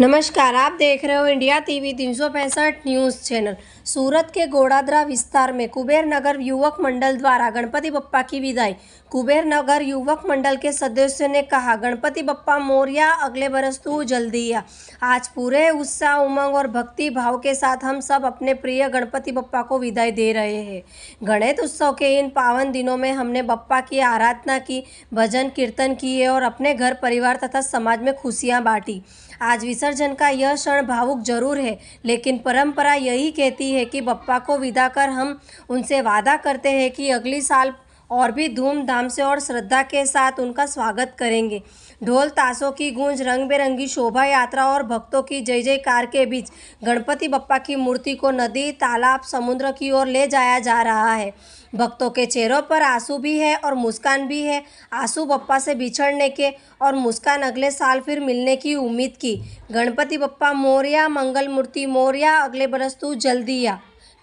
नमस्कार, आप देख रहे हो इंडिया टीवी 365 न्यूज़ चैनल। सूरत के गोड़ादरा विस्तार में कुबेर नगर युवक मंडल द्वारा गणपति बप्पा की विदाई। कुबेर नगर युवक मंडल के सदस्यों ने कहा, गणपति बप्पा मोरया, अगले बरस तू जल्दी आ। आज पूरे उत्साह, उमंग और भक्ति भाव के साथ हम सब अपने प्रिय गणपति बप्पा को विदाई दे रहे हैं। गणेश उत्सव के इन पावन दिनों में हमने बप्पा की आराधना की, भजन कीर्तन किए और अपने घर परिवार तथा समाज में खुशियाँ बांटी। आज विसर्जन का यह क्षण भावुक जरूर है, लेकिन परंपरा यही कहती है कि बप्पा को विदा कर हम उनसे वादा करते हैं कि अगली साल और भी धूमधाम से और श्रद्धा के साथ उनका स्वागत करेंगे। ढोल ताशों की गूंज, रंग बिरंगी शोभा यात्रा और भक्तों की जय जयकार के बीच गणपति बप्पा की मूर्ति को नदी, तालाब, समुद्र की ओर ले जाया जा रहा है। भक्तों के चेहरों पर आंसू भी है और मुस्कान भी है। आंसू बप्पा से बिछड़ने के और मुस्कान अगले साल फिर मिलने की उम्मीद की। गणपति बप्पा मोरया, मंगल मूर्ति मोरया, अगले बरस तू जल्दी आ।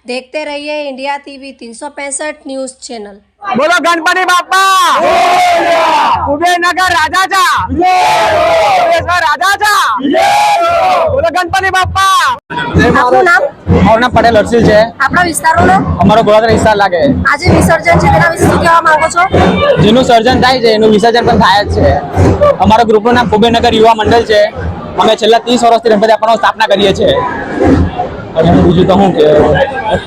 देखते रहिए इंडिया टीवी 365 न्यूज़ चैनल। बोलो गणपति बाप्पा, कुबेर नगर राजाचा, राजाचा, बोलो गणपति बाप्पा। आपનું નામ? મારું નામ પટેલ હર્ષિલ છે। આપણા વિસ્તારનો અમારો ગોળાદરા વિસ્તાર લાગે। આજે વિસર્જન છે, તેના વિશે શું કહેવા માંગો છો? જેનું સર્જન થાય છે એનું વિસર્જન પણ થાય જ છે। અમારા ગ્રુપનું નામ કુબેર નગર યુવા મંડળ છે। અમે છેલ્લા 30 વર્ષથી ગણપતિ બાપ્પાની સ્થાપના કરીએ છીએ। અને બીજું તો હું કે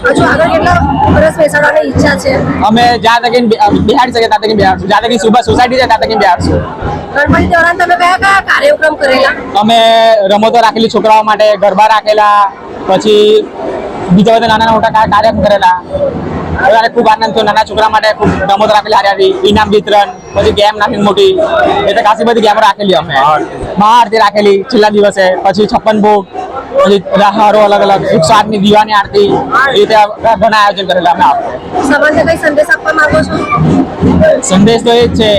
હજુ આગળ કેટલા વર્ષ બેસાડવાની ઈચ્છા છે? અમે જ્યાં તક બિહાડી શકીએ ત્યાં તક બિહાડશું, જ્યાં તક સુબહ સોસાયટી છે ત્યાં તક બિહાડશું। ગણપતિ દોરાન તમે કયા કયા કાર્યક્રમ કરેલા? અમે રમતો રાખેલી છોકરાઓ માટે, ગરબા રાખેલા, પછી બીજા બધા નાના મોટા કાર્યક્રમ કરેલા। બધાને ખૂબ આનંદ થયો। નાના છોકરા માટે ખૂબ રમતો રાખેલી, હારી ઇનામ વિતરણ, પછી ગેમ નાખી મોટી, એટલે ખાસી બધી ગેમ રાખેલી। અમે મહાઆરતી રાખેલી છેલ્લા દિવસે, પછી 56 ભોગ, પછી રાહારો અલગ અલગ 108 ની દીવાની આરતી, એ રીતે ઘણા આયોજન કરેલા અમે। સમાજને કઈ સંદેશ આપવા માંગો છો? સંદેશ તો એ જ છે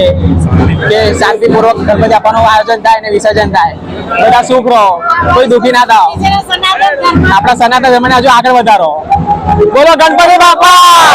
કે શાંતિપૂર્વક ગણપતિ બાપ્પાનું આયોજન થાય અને વિસર્જન થાય। બધા સુખ રહો, કોઈ દુઃખી ના થાવ, આપણા સનાતન ધર્મને હજુ આગળ વધારો। બોલો ગણપતિ બાપ્પા।